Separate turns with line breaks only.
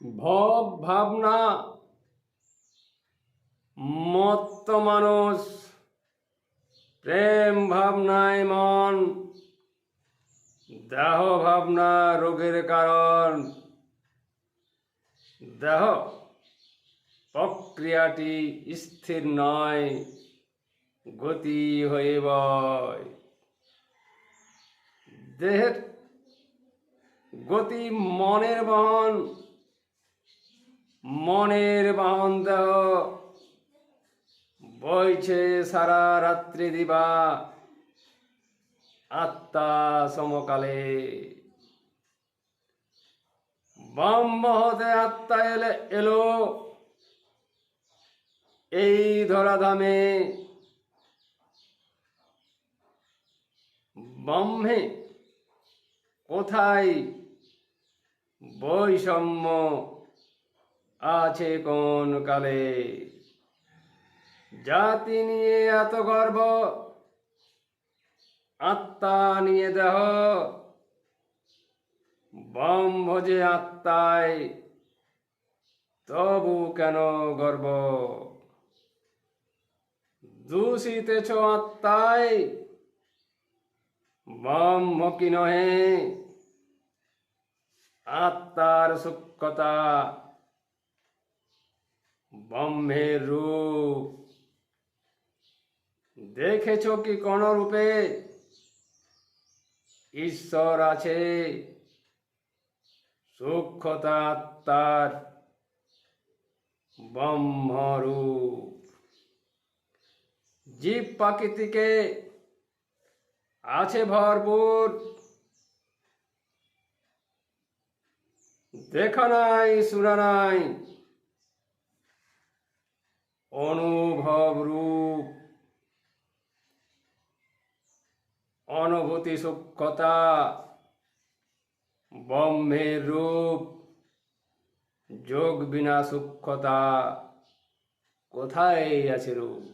ভব ভাবনা মত্ত মানুষ, প্রেম ভাবনায় মন, দেহ ভাবনা রোগের কারণ। দেহ প্রক্রিয়াটি স্থির নয়, গতি হয়ে বয়। দেহের গতি মনের বহন, মনের বাহন দেহ। বইছে সারা রাত্রি দিবা, আত্মা সমকালে। ব্রহ্ম হতে আত্মা এলো এই ধরাধামে। ব্রহ্মে কোথায় বৈষম্য আছে কোন কালে? জাতি নিয়ে এত গর্ব, আত্মা নিয়ে দেহ। ব্রহ্ম যে আত্মায়, তবু কেন গর্ব? দূষিতেছ আত্মায়, ব্রহ্ম কি নহে? আত্মার সূক্ষ্মতা, ব্রহ্মের রূপ। দেখেছ কি কোন রূপে ঈশ্বর আছে? সূক্ষ্মতা আত্মার ব্রহ্মরূপ। জীব প্রকৃতিকে আছে ভরপুর, দেখা নাই শোনা নাই অনুভব রূপ। অনুভূতি সূক্ষ্মতা, ব্রহ্মের রূপ। যোগ বিনা সূক্ষ্মতা, কোথায় আছে রূপ?